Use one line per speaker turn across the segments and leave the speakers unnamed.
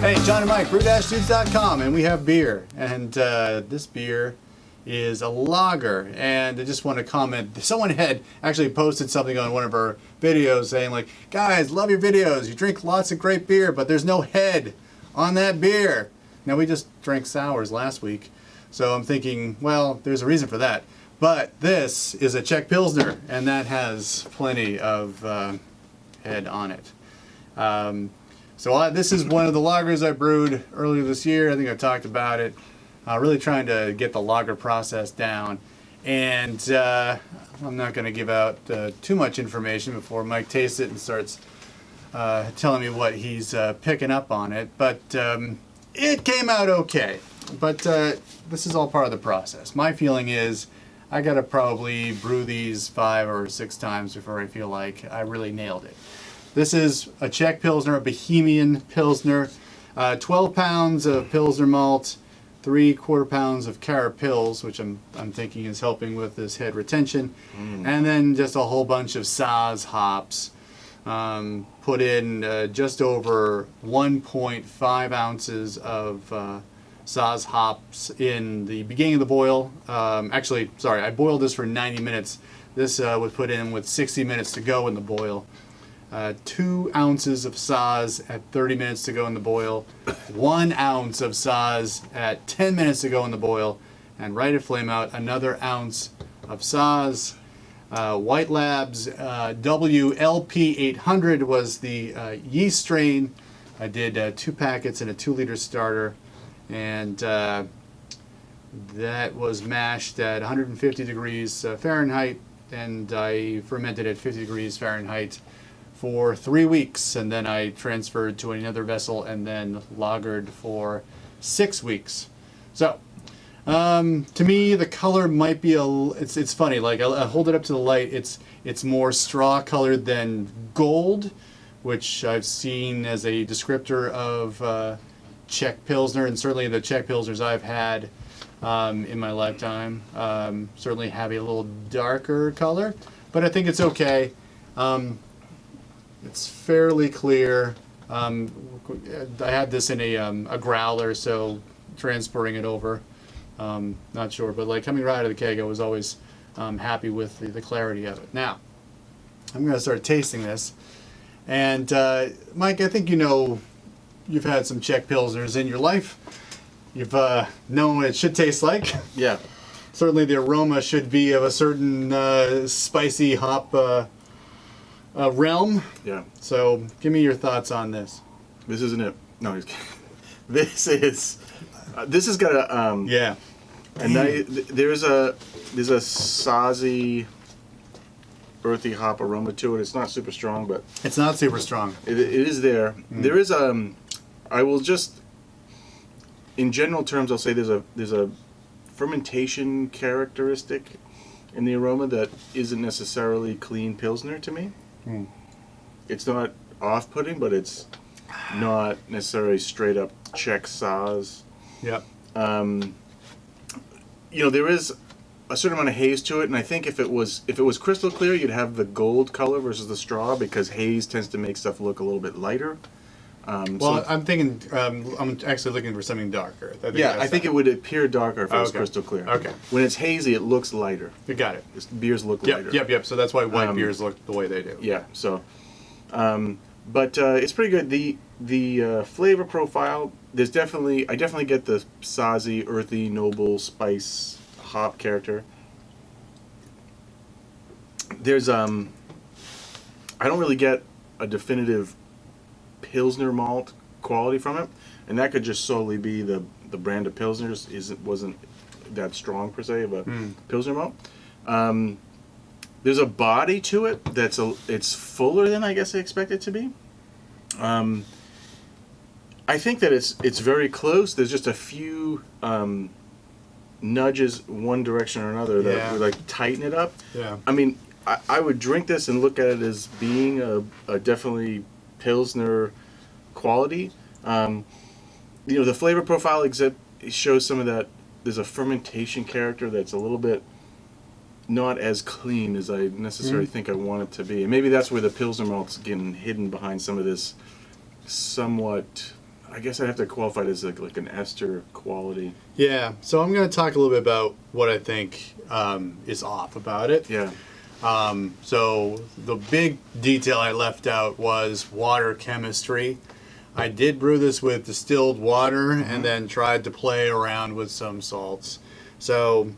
Hey, John and Mike, brew-dudes.com, and we have beer. And this beer is a lager. And I just want to comment, someone had actually posted something on one of our videos saying like, guys, love your videos. You drink lots of great beer, but there's no head on that beer. Now, we just drank sours last week, so I'm thinking, well, there's a reason for that. But this is a Czech Pilsner, and that has plenty of head on it. So this is one of the lagers I brewed earlier this year. I think I talked about it. Really trying to get the lager process down. And I'm not going to give out too much information before Mike tastes it and starts telling me what he's picking up on it. But it came out okay. But this is all part of the process. My feeling is I got to probably brew these 5 or 6 times before I feel like I really nailed it. This is a Czech Pilsner, a Bohemian Pilsner, 12 pounds of Pilsner malt, 3/4 pounds of CaraPils, which I'm thinking is helping with this head retention, and then just a whole bunch of Saaz hops. Put in just over 1.5 ounces of Saaz hops in the beginning of the boil. Actually, sorry, I boiled this for 90 minutes. This was put in with 60 minutes to go in the boil. 2 ounces of Saaz at 30 minutes to go in the boil, 1 ounce of Saaz at 10 minutes to go in the boil, and right at flame out, another ounce of Saaz. White Labs WLP 800 was the yeast strain. I did 2 packets in a 2-liter starter, and that was mashed at 150 degrees Fahrenheit, and I fermented at 50 degrees Fahrenheit for 3 weeks, and then I transferred to another vessel and then lagered for 6 weeks. So, to me, the color might be it's funny. Like I hold it up to the light, it's more straw colored than gold, which I've seen as a descriptor of Czech Pilsner, and certainly the Czech Pilsners I've had in my lifetime certainly have a little darker color, but I think it's okay. It's fairly clear. I had this in a growler, so transporting it over, not sure. But like coming right out of the keg, I was always happy with the clarity of it. Now, I'm going to start tasting this. And Mike, I think you know you've had some Czech Pilsners in your life. You've known what it should taste like.
Yeah.
Certainly the aroma should be of a certain spicy hop realm.
Yeah.
So give me your thoughts on this.
This isn't it. No, he's kidding. This has got a
yeah.
And there's a Saaz-y, earthy hop aroma to it. It's not super strong, but
it's not super strong.
It is there. There is I will just, in general terms, I'll say there's a fermentation characteristic in the aroma that isn't necessarily clean Pilsner to me. It's not off-putting, but it's not necessarily straight up Czech Saaz.
Yep.
You know, there is a certain amount of haze to it, and I think if it was crystal clear, you'd have the gold color versus the straw, because haze tends to make stuff look a little bit lighter.
Well, so I'm thinking, I'm actually looking for something darker.
I think it would appear darker if it was crystal clear.
Okay.
When it's hazy, it looks lighter.
You got it.
Beers look lighter.
Yep. So that's why white beers look the way they do.
Yeah. So, but it's pretty good. The flavor profile. I definitely get the Saaz-y, earthy, noble spice hop character. There's I don't really get a definitive Pilsner malt quality from it, and that could just solely be the brand of Pilsners wasn't that strong per se of a Pilsner malt. There's a body to it it's fuller than I guess I expect it to be. I think that it's very close. There's just a few nudges one direction or another that would like tighten it up.
Yeah.
I mean, I would drink this and look at it as being a definitely Pilsner quality. You know, the flavor profile shows some of that. There's a fermentation character that's a little bit not as clean as I necessarily think I want it to be. And maybe that's where the Pilsner malt's getting hidden behind some of this somewhat I guess I'd have to qualify it as like an ester quality.
Yeah, so I'm going to talk a little bit about what I think is off about it.
Yeah.
So the big detail I left out was water chemistry. I did brew this with distilled water and then tried to play around with some salts. So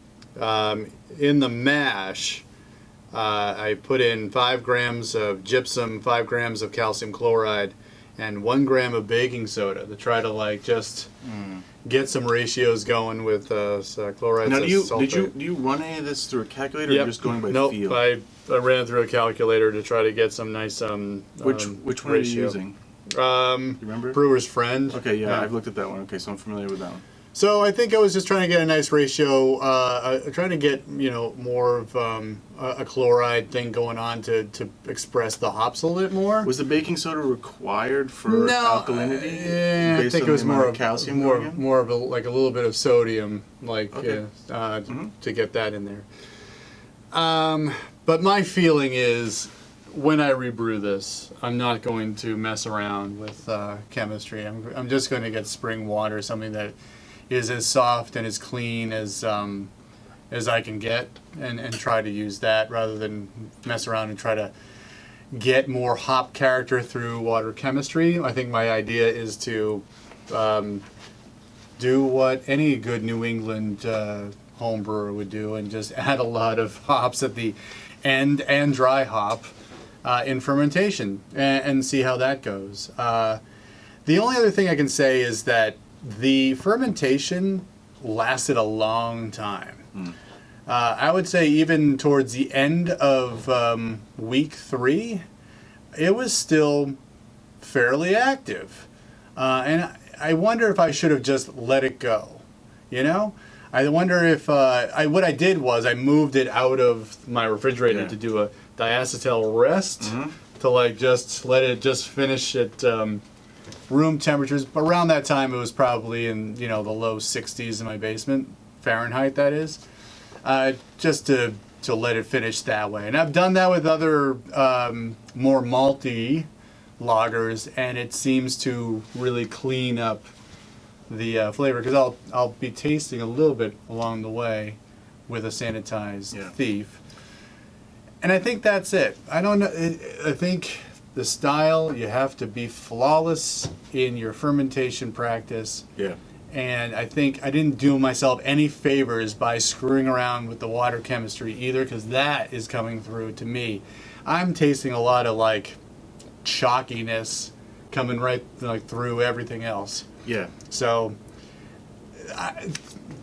in the mash, I put in 5 grams of gypsum, 5 grams of calcium chloride, and 1 gram of baking soda to try to like just get some ratios going with chloride.
Now, do you run any of this through a calculator, or just going by feel?
I ran it through a calculator to try to get some nice
Which one are you using? You remember?
Brewer's Friend.
Okay, yeah, I've looked at that one. Okay, so I'm familiar with that one.
So I think I was just trying to get a nice ratio, trying to get more of a chloride thing going on to express the hops a little bit more.
Was the baking soda required for alkalinity?
Yeah, I think it was more of
calcium,
more of a little bit of sodium, to get that in there. But my feeling is, when I rebrew this, I'm not going to mess around with chemistry. I'm just going to get spring water, something that is as soft and as clean as I can get, and try to use that rather than mess around and try to get more hop character through water chemistry. I think my idea is to do what any good New England home brewer would do and just add a lot of hops at the end and dry hop in fermentation and see how that goes. The only other thing I can say is that the fermentation lasted a long time. I would say even towards the end of week 3, it was still fairly active. And I wonder if I should have just let it go, I wonder if, what I did was I moved it out of my refrigerator to do a diacetyl rest, to just let it just finish at room temperatures. Around that time it was probably in the low 60s in my basement, Fahrenheit that is, just to let it finish that way. And I've done that with other more malty lagers, and it seems to really clean up the flavor, because I'll be tasting a little bit along the way with a sanitized thief. And I think that's it. I don't know. I think the style, you have to be flawless in your fermentation practice.
Yeah.
And I think I didn't do myself any favors by screwing around with the water chemistry either, because that is coming through to me. I'm tasting a lot of chalkiness coming right through everything else.
Yeah.
So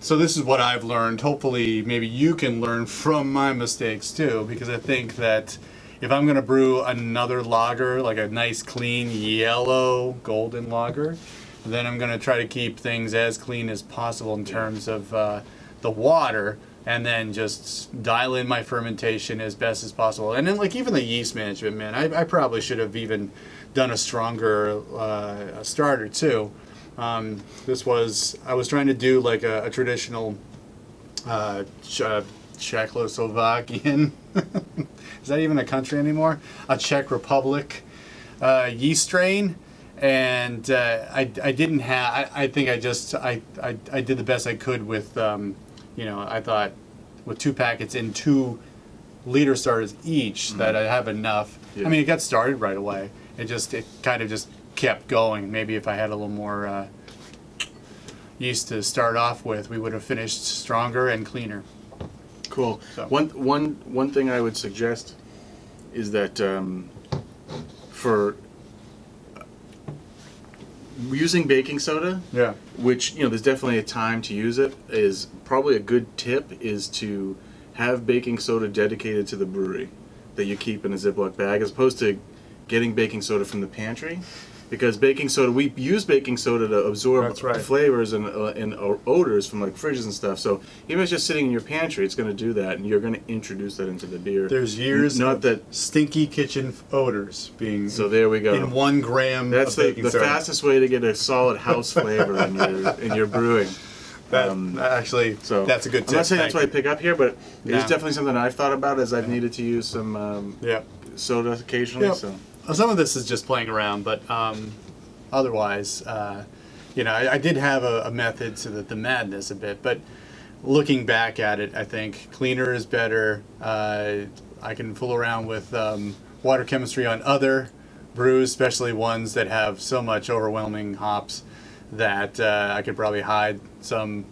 this is what I've learned. Hopefully, maybe you can learn from my mistakes too, because I think that if I'm going to brew another lager, like a nice clean yellow golden lager, then I'm going to try to keep things as clean as possible in terms of the water, and then just dial in my fermentation as best as possible. And then even the yeast management, man, I probably should have even done a stronger starter too. I was trying to do a traditional Czechoslovakian, is that even a country anymore? A Czech Republic yeast strain, and I didn't have. I think I did the best I could with I thought with 2 packets in 2 liter starters each that I have enough.
Yeah.
I mean, it got started right away. It kind of just kept going. Maybe if I had a little more yeast to start off with, we would have finished stronger and cleaner.
Cool.
So.
One thing I would suggest is that for using baking soda, which there's definitely a time to use it, is probably a good tip is to have baking soda dedicated to the brewery that you keep in a Ziploc bag, as opposed to getting baking soda from the pantry. Because baking soda, we use baking soda to absorb flavors and odors from fridges and stuff. So even if it's just sitting in your pantry, it's going to do that, and you're going to introduce that into the beer.
There's years of stinky kitchen odors being.
So there we go.
In 1 gram.
That's
of baking
the
soda.
fastest way to get a solid house flavor in your brewing.
That's a good tip.
I'm not saying that's what I pick up here, but it's definitely something I've thought about as I've needed to use some soda occasionally.
Yep.
So.
Some of this is just playing around, but otherwise, you know, I did have a method to the madness a bit, but looking back at it, I think cleaner is better. I can fool around with water chemistry on other brews, especially ones that have so much overwhelming hops that I could probably hide some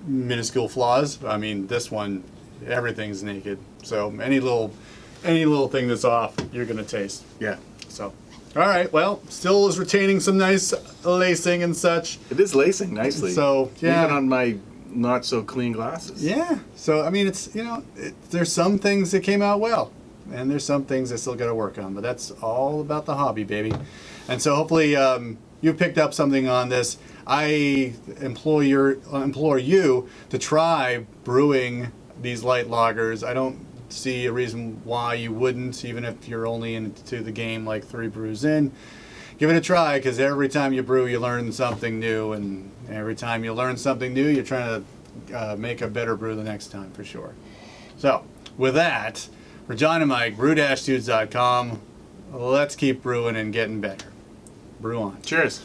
minuscule flaws. I mean, this one, everything's naked. So any little thing that's off, you're gonna taste.
Yeah.
So, all right. Well, still is retaining some nice lacing and such.
It is lacing nicely.
So yeah.
Even on my not so clean glasses.
Yeah. So I mean, it's, you know, there's some things that came out well, and there's some things I still got to work on. But that's all about the hobby, baby. And so hopefully you picked up something on this. I implore you to try brewing these light lagers. I don't see a reason why you wouldn't, even if you're only into the game like 3 brews in. Give it a try, because every time you brew, you learn something new, and every time you learn something new, you're trying to make a better brew the next time, for sure. So, with that, for John and Mike, brew-dudes.com, let's keep brewing and getting better. Brew on.
Cheers.